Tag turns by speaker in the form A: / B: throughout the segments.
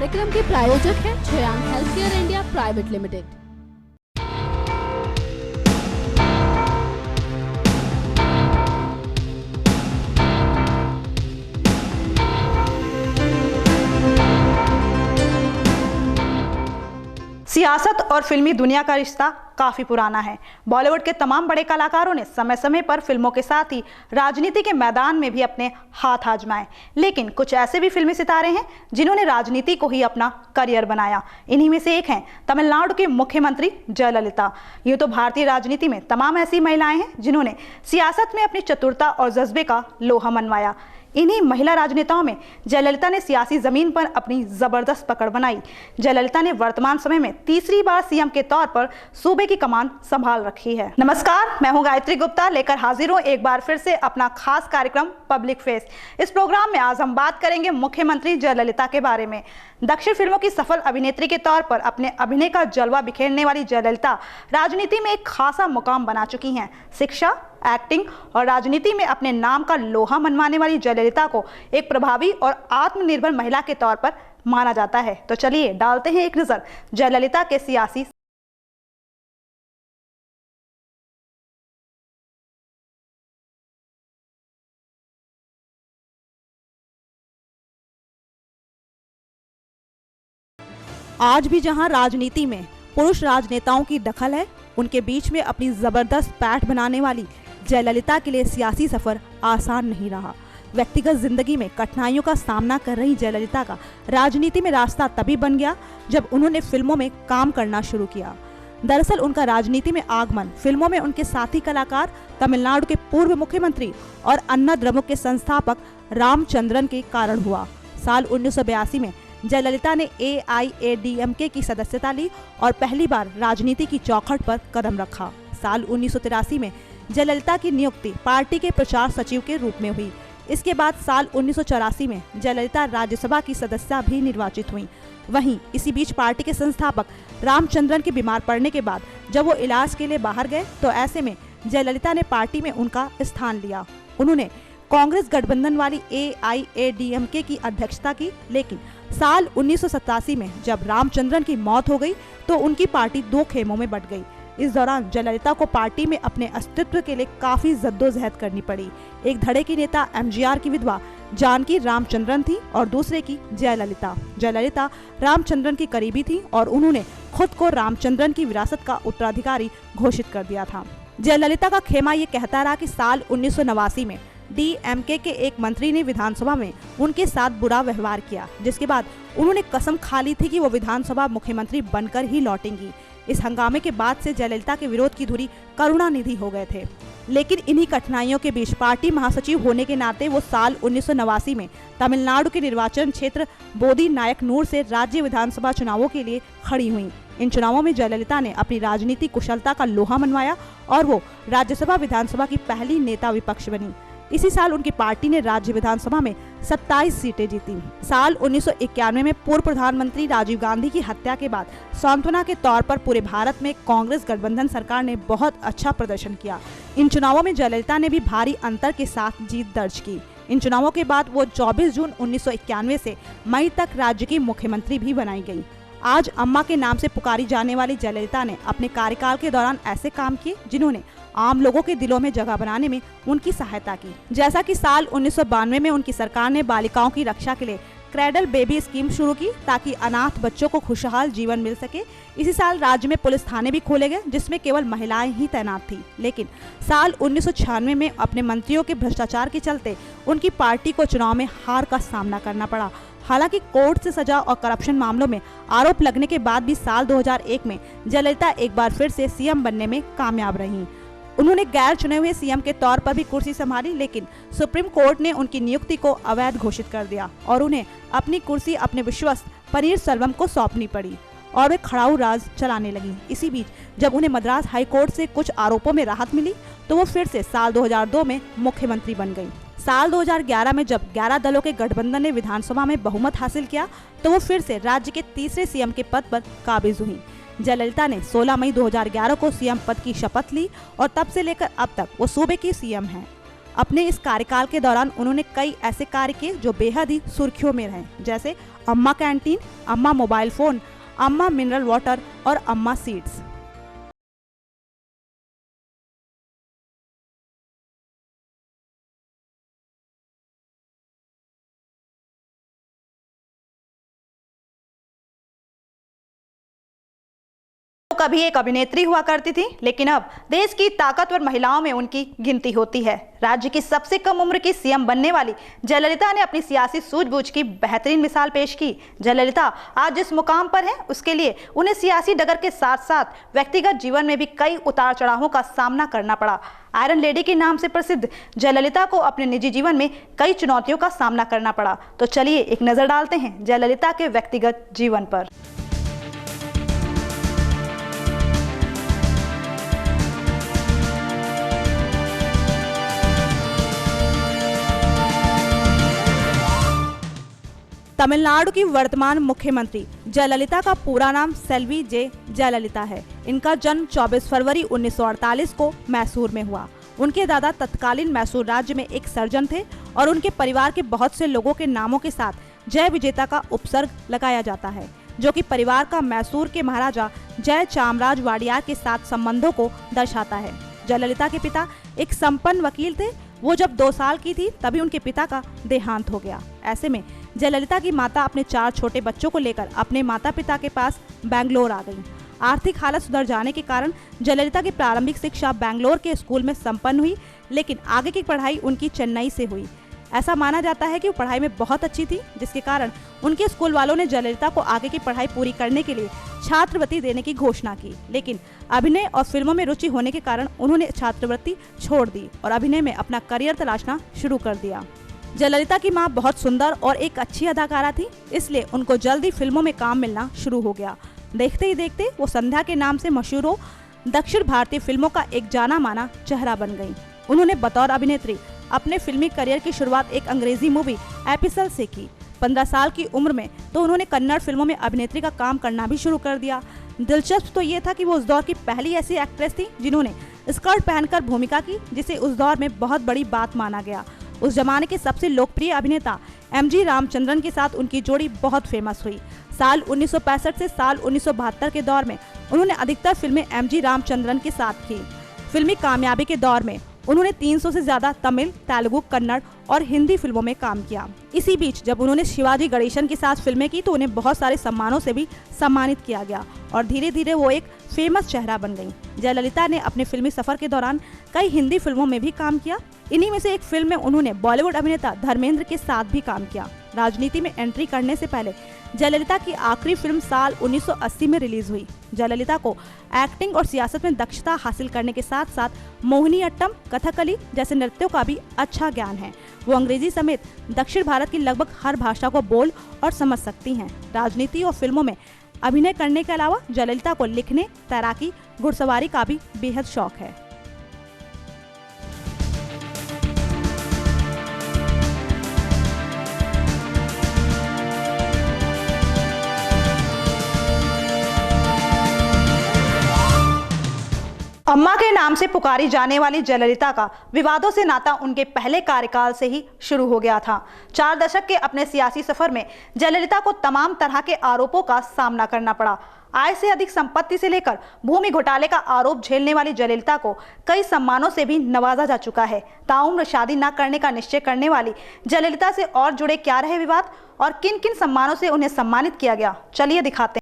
A: कार्यक्रम के प्रायोजक हैं छयांग हेल्थकेयर इंडिया प्राइवेट लिमिटेड।
B: सियासत और फिल्मी दुनिया का रिश्ता काफी पुराना है। बॉलीवुड के तमाम बड़े कलाकारों ने समय समय पर फिल्मों के साथ ही राजनीति के मैदान में भी अपने हाथ आजमाए, लेकिन कुछ ऐसे भी फिल्मी सितारे हैं जिन्होंने राजनीति को ही अपना करियर बनाया। इन्हीं में से एक हैं तमिलनाडु की मुख्यमंत्री जयललिता। ये तो भारतीय राजनीति में तमाम ऐसी महिलाएं हैं जिन्होंने सियासत में अपनी चतुरता और जज्बे का लोहा मनवाया। इन्हीं महिला राजनेताओं में जयललिता ने सियासी जमीन पर अपनी जबरदस्त पकड़ बनाई। जयललिता ने वर्तमान समय में तीसरी बार सीएम के तौर पर सूबे की कमान संभाल रखी है। नमस्कार, मैं हूं गायत्री गुप्ता, लेकर हाजिर हूं एक बार फिर से अपना खास कार्यक्रम पब्लिक फेस। इस प्रोग्राम में आज हम बात करेंगे मुख्यमंत्री जयललिता के बारे में। दक्षिण फिल्मों की सफल अभिनेत्री के तौर पर अपने अभिनय का जलवा बिखेरने वाली जयललिता राजनीति में एक खासा मुकाम बना चुकी हैं। शिक्षा, एक्टिंग और राजनीति में अपने नाम का लोहा मनवाने वाली जयललिता को एक प्रभावी और आत्मनिर्भर महिला के तौर पर माना जाता है। तो चलिए डालते हैं एक नजर जयललिता के सियासी। आज भी जहां राजनीति में पुरुष राजनेताओं की दखल है, उनके बीच में अपनी जबरदस्त पैठ बनाने वाली जयललिता के लिए सियासी सफर आसान नहीं रहा। व्यक्तिगत जिंदगी में कठिनाइयों का सामना कर रही जयललिता का राजनीति में रास्ता तभी बन गया जब उन्होंने फिल्मों में काम करना शुरू किया। दरअसल उनका राजनीति में आगमन फिल्मों में उनके साथी कलाकार तमिलनाडु के पूर्व मुख्यमंत्री और अन्ना द्रमुक के संस्थापक रामचंद्रन के कारण हुआ। साल 1982 में जयललिता ने AIADMK की सदस्यता ली और पहली बार राजनीति की चौखट पर कदम रखा। साल 1983 में जयललिता की नियुक्ति पार्टी के प्रचार सचिव के रूप में हुई। इसके बाद साल 1984 में जयललिता राज्यसभा की सदस्य भी निर्वाचित हुई। वहीं इसी बीच पार्टी के संस्थापक रामचंद्रन के बीमार पड़ने के बाद जब वो इलाज के लिए बाहर गए तो ऐसे में जयललिता ने पार्टी में उनका स्थान लिया। उन्होंने कांग्रेस गठबंधन वाली AIADMK की अध्यक्षता की, लेकिन साल 1987 में जब रामचंद्रन की मौत हो गई तो उनकी पार्टी दो खेमों में बंट गई। इस दौरान जयललिता को पार्टी में अपने अस्तित्व के लिए काफी जद्दोजहद करनी पड़ी। एक धड़े की नेता MGR की विधवा जानकी रामचंद्रन थी और दूसरे की जयललिता। जयललिता रामचंद्रन की करीबी थी और उन्होंने खुद को रामचंद्रन की विरासत का उत्तराधिकारी घोषित कर दिया था। जयललिता का खेमा ये कहता रहा कि साल 1989 में DMK के एक मंत्री ने विधानसभा में उनके साथ बुरा व्यवहार किया, जिसके बाद उन्होंने कसम खा ली थी कि वो विधानसभा मुख्यमंत्री बनकर ही लौटेंगी। इस हंगामे के बाद से जयललिता के विरोध की धुरी करुणानिधि हो गए थे, लेकिन इन्हीं कठिनाइयों के बीच पार्टी महासचिव होने के नाते वो साल 1989 में तमिलनाडु के निर्वाचन क्षेत्र बोदी नायकनूर से राज्य विधानसभा चुनावों के लिए खड़ी हुई। इन चुनावों में जयललिता ने अपनी राजनीतिक कुशलता का लोहा मनवाया और वो राज्यसभा विधानसभा की पहली नेता विपक्ष बनी। इसी साल उनकी पार्टी ने राज्य विधानसभा में 27 सीटें जीती। साल 1991 में पूर्व प्रधानमंत्री राजीव गांधी की हत्या के बाद सांत्वना के तौर पर पूरे भारत में कांग्रेस गठबंधन सरकार ने बहुत अच्छा प्रदर्शन किया। इन चुनावों में जयललिता ने भी भारी अंतर के साथ जीत दर्ज की। इन चुनावों के बाद वो 24 जून 1991 से मई तक राज्य की मुख्यमंत्री भी बनाई गई। आज अम्मा के नाम से पुकारी जाने वाली जयललिता ने अपने कार्यकाल के दौरान ऐसे काम किए जिन्होंने आम लोगों के दिलों में जगह बनाने में उनकी सहायता की। जैसा कि साल 1992 में उनकी सरकार ने बालिकाओं की रक्षा के लिए क्रैडल बेबी स्कीम शुरू की ताकि अनाथ बच्चों को खुशहाल जीवन मिल सके। इसी साल राज्य में पुलिस थाने भी खोले गए जिसमें केवल महिलाएं ही तैनात थी। लेकिन साल 1996 में अपने मंत्रियों के भ्रष्टाचार के चलते उनकी पार्टी को चुनाव में हार का सामना करना पड़ा। हालांकि कोर्ट से सजा और करप्शन मामलों में आरोप लगने के बाद भी साल 2001 में जयललिता एक बार फिर से सीएम बनने में कामयाब रहीं। उन्होंने गैर चुने हुए सीएम के तौर पर भी कुर्सी संभाली, लेकिन सुप्रीम कोर्ट ने उनकी नियुक्ति को अवैध घोषित कर दिया और उन्हें अपनी कुर्सी अपने विश्वस्त पनीरसेल्वम को सौंपनी पड़ी और वे खड़ाऊ राज चलाने लगी। इसी बीच जब उन्हें मद्रास हाई कोर्ट से कुछ आरोपों में राहत मिली तो वो फिर से साल 2002 में मुख्यमंत्री बन गई। साल 2011 में जब 11 दलों के गठबंधन ने विधानसभा में बहुमत हासिल किया तो वो फिर से राज्य के तीसरे सीएम के पद पर काबिज हुई। जयललिता ने 16 मई 2011 को सीएम पद की शपथ ली और तब से लेकर अब तक वो सूबे की सीएम हैं। अपने इस कार्यकाल के दौरान उन्होंने कई ऐसे कार्य किए जो बेहद ही सुर्खियों में रहे, जैसे अम्मा कैंटीन, अम्मा मोबाइल फ़ोन, अम्मा मिनरल वाटर और अम्मा सीड्स। कभी एक अभिनेत्री हुआ करती थी, लेकिन अब देश की ताकतवर महिलाओं में उनकी गिनती होती है। राज्य की सबसे कम उम्र की सीएम बनने वाली जयललिता ने अपनी सियासी सूझबूझ की बेहतरीन मिसाल पेश की। जयललिता आज जिस मुकाम पर हैं, उसके लिए उन्हें सियासी डगर के साथ साथ व्यक्तिगत जीवन में भी कई उतार चढ़ावों का सामना करना पड़ा। आयरन लेडी के नाम से प्रसिद्ध जयललिता को अपने निजी जीवन में कई चुनौतियों का सामना करना पड़ा। तो चलिए एक नजर डालते हैं जयललिता के व्यक्तिगत जीवन पर। तमिलनाडु की वर्तमान मुख्यमंत्री जयललिता का पूरा नाम सेल्वी जे जयललिता है। इनका जन्म 24 फरवरी 1948 को मैसूर में हुआ। उनके दादा तत्कालीन मैसूर राज्य में एक सर्जन थे और उनके परिवार के बहुत से लोगों के नामों के साथ जय विजेता का उपसर्ग लगाया जाता है, जो कि परिवार का मैसूर के महाराजा जय चामराज वाडियार के साथ संबंधों को दर्शाता है। जयललिता के पिता एक संपन्न वकील थे। वो जब 2 साल की थी तभी उनके पिता का देहांत हो गया। ऐसे में जयललिता की माता अपने 4 छोटे बच्चों को लेकर अपने माता पिता के पास बैंगलोर आ गई। आर्थिक हालत सुधर जाने के कारण जयललिता की प्रारंभिक शिक्षा बैंगलोर के स्कूल में संपन्न हुई, लेकिन आगे की पढ़ाई उनकी चेन्नई से हुई। ऐसा माना जाता है कि वो पढ़ाई में बहुत अच्छी थी, जिसके कारण उनके स्कूल वालों ने जयललिता को आगे की पढ़ाई पूरी करने के लिए छात्रवृत्ति देने की घोषणा की। लेकिन अभिनय और फिल्मों में रुचि होने के कारण उन्होंने छात्रवृत्ति छोड़ दी और अभिनय में अपना करियर तलाशना शुरू कर दिया। जयललिता की मां बहुत सुंदर और एक अच्छी अदाकारा थी, इसलिए उनको जल्दी फिल्मों में काम मिलना शुरू हो गया। देखते ही देखते वो संध्या के नाम से मशहूर हो दक्षिण भारतीय फिल्मों का एक जाना माना चेहरा बन गई। उन्होंने बतौर अभिनेत्री अपने फिल्मी करियर की शुरुआत एक अंग्रेजी मूवी एपिसल से की। 15 साल की उम्र में तो उन्होंने कन्नड़ फिल्मों में अभिनेत्री का काम करना भी शुरू कर दिया। दिलचस्प तो ये था कि वो उस दौर की पहली ऐसी एक्ट्रेस थी जिन्होंने स्कर्ट पहनकर भूमिका की, जिसे उस दौर में बहुत बड़ी बात माना गया। उस जमाने के सबसे लोकप्रिय अभिनेता एमजी रामचंद्रन के साथ उनकी जोड़ी बहुत फेमस हुई। साल 1965 से साल 1972 के दौर में उन्होंने अधिकतर फिल्में एमजी रामचंद्रन के साथ की। फिल्मी कामयाबी के दौर में उन्होंने 300 से ज्यादा तमिल, तेलुगु, कन्नड़ और हिंदी फिल्मों में काम किया। इसी बीच जब उन्होंने शिवाजी गणेशन के साथ फिल्में की तो उन्हें बहुत सारे सम्मानों से भी सम्मानित किया गया और धीरे धीरे वो एक फेमस चेहरा बन गई। जयललिता ने अपने फिल्मी सफर के दौरान कई हिंदी फिल्मों में भी काम किया। इन्हीं में से एक फिल्म में उन्होंने बॉलीवुड अभिनेता धर्मेंद्र के साथ भी काम किया। राजनीति में एंट्री करने से पहले जयललिता की आखिरी फिल्म साल 1980 में रिलीज हुई। जयललिता को एक्टिंग और सियासत में दक्षता हासिल करने के साथ साथ मोहिनीअट्टम, कथकली जैसे नृत्यों का भी अच्छा ज्ञान है। वो अंग्रेजी समेत दक्षिण भारत की लगभग हर भाषा को बोल और समझ सकती हैं। राजनीति और फिल्मों में अभिनय करने के अलावा जयललिता को लिखने, तैराकी, घुड़सवारी का भी बेहद शौक है। अम्मा के नाम से पुकारी जाने वाली जयललिता का विवादों से नाता उनके पहले कार्यकाल से ही शुरू हो गया था। 4 दशक के अपने सियासी सफर में जयललिता को तमाम तरह के आरोपों का सामना करना पड़ा। आय से अधिक संपत्ति से लेकर भूमि घोटाले का आरोप झेलने वाली जयललिता को कई सम्मानों से भी नवाजा जा चुका है। ताउम्र शादी न करने का निश्चय करने वाली जयललिता से और जुड़े क्या रहे विवाद और किन किन सम्मानों से उन्हें सम्मानित किया गया, चलिए दिखाते हैं।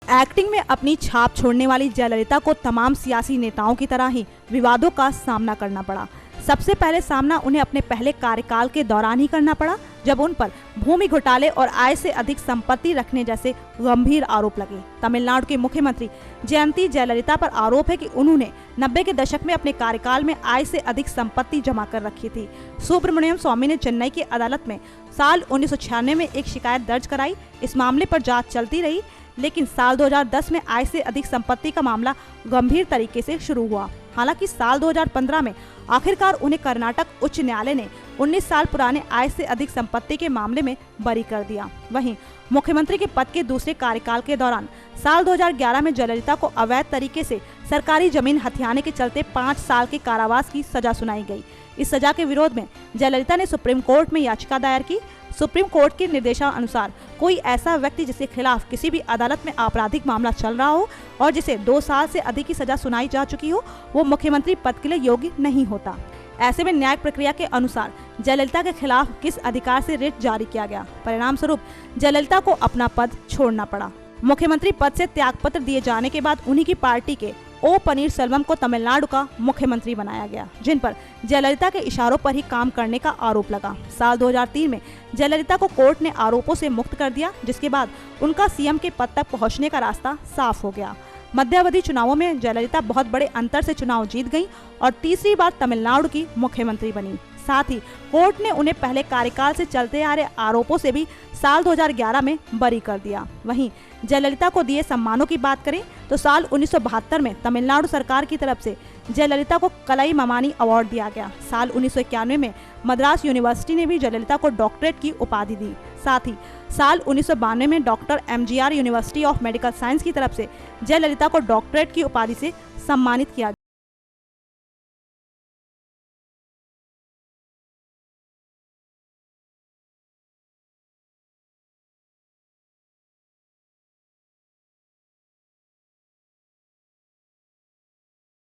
B: एक्टिंग में अपनी छाप छोड़ने वाली जयललिता को तमाम सियासी नेताओं की तरह ही विवादों का सामना करना पड़ा। सबसे पहले सामना उन्हें अपने पहले कार्यकाल के दौरान ही करना पड़ा, जब उन पर भूमि घोटाले और आय से अधिक संपत्ति रखने जैसे गंभीर आरोप लगे। तमिलनाडु के मुख्यमंत्री जयंती जयललिता पर आरोप है कि उन्होंने 90 के दशक में अपने कार्यकाल में आय से अधिक संपत्ति जमा कर रखी थी। सुब्रमण्यम स्वामी ने चेन्नई की अदालत में साल 1996 में एक शिकायत दर्ज कराई। इस मामले पर जांच चलती रही, लेकिन साल 2010 में आय से अधिक संपत्ति का मामला गंभीर तरीके से शुरू हुआ। हालांकि साल 2015 में आखिरकार उन्हें कर्नाटक उच्च न्यायालय ने 19 साल पुराने आय से अधिक संपत्ति के मामले में बरी कर दिया। वहीं मुख्यमंत्री के पद के दूसरे कार्यकाल के दौरान साल 2011 में जयललिता को अवैध तरीके से सरकारी जमीन हथियाने के चलते 5 साल के कारावास की सजा सुनाई गई। इस सजा के विरोध में जयललिता ने सुप्रीम कोर्ट में याचिका दायर की। सुप्रीम कोर्ट के निर्देशानुसार कोई ऐसा व्यक्ति जिसके खिलाफ किसी भी अदालत में आपराधिक मामला चल रहा हो और जिसे 2 साल से अधिक की सजा सुनाई जा चुकी हो, वो मुख्यमंत्री पद के लिए योग्य नहीं होता। ऐसे में न्यायिक प्रक्रिया के अनुसार जयललिता के खिलाफ किस अधिकार से रिट जारी किया गया। परिणाम स्वरूप जयललिता को अपना पद छोड़ना पड़ा। मुख्यमंत्री पद से त्यागपत्र दिए जाने के बाद उन्हीं की पार्टी के ओ पनीरसेल्वम को तमिलनाडु का मुख्यमंत्री बनाया गया, जिन पर जयललिता के इशारों पर ही काम करने का आरोप लगा। साल 2003 में जयललिता को कोर्ट ने आरोपों से मुक्त कर दिया, जिसके बाद उनका सीएम के पद तक पहुंचने का रास्ता साफ हो गया। मध्यावधि चुनावों में जयललिता बहुत बड़े अंतर से चुनाव जीत गईं और तीसरी बार तमिलनाडु की मुख्यमंत्री बनी। साथ ही कोर्ट ने उन्हें पहले कार्यकाल से चलते आ रहे आरोपों से भी साल 2011 में बरी कर दिया। वहीं जयललिता को दिए सम्मानों की बात करें तो साल 1972 में तमिलनाडु सरकार की तरफ से जयललिता को कलाई ममानी अवार्ड दिया गया। साल 1991 में मद्रास यूनिवर्सिटी ने भी जयललिता को डॉक्टरेट की उपाधि दी। साथ ही साल 1992 में doctor MGR university of medical science की तरफ से जयललिता को डॉक्टरेट की उपाधि से सम्मानित किया गया।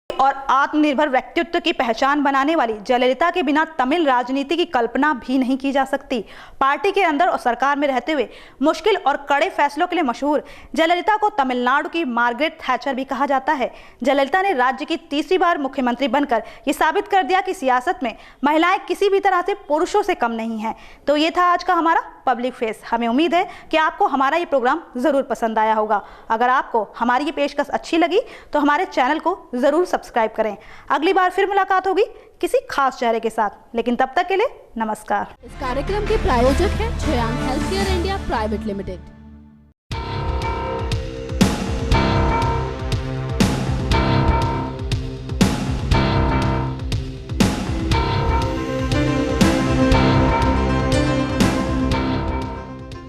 B: और आत्मनिर्भर व्यक्तित्व की पहचान बनाने वाली जयललिता के बिना तमिल राजनीति की कल्पना भी नहीं की जा सकती। पार्टी के अंदर और सरकार में रहते हुए मुश्किल और कड़े फैसलों के लिए मशहूर जयललिता को तमिलनाडु की मार्गरेट थैचर भी कहा जाता है। जयललिता ने राज्य की तीसरी बार मुख्यमंत्री बनकर ये साबित कर दिया कि सियासत में महिलाएं किसी भी तरह से पुरुषों से कम नहीं है। तो ये था आज का हमारा पब्लिक फेस। हमें उम्मीद है कि आपको हमारा ये प्रोग्राम जरूर पसंद आया होगा। अगर आपको हमारी ये पेशकश अच्छी लगी तो हमारे चैनल को जरूर सब्सक्राइब करें। अगली बार फिर मुलाकात होगी किसी खास चेहरे के साथ, लेकिन तब तक के लिए नमस्कार।
A: इस कार्यक्रम के प्रायोजक हैं Shreyank health care India private limited.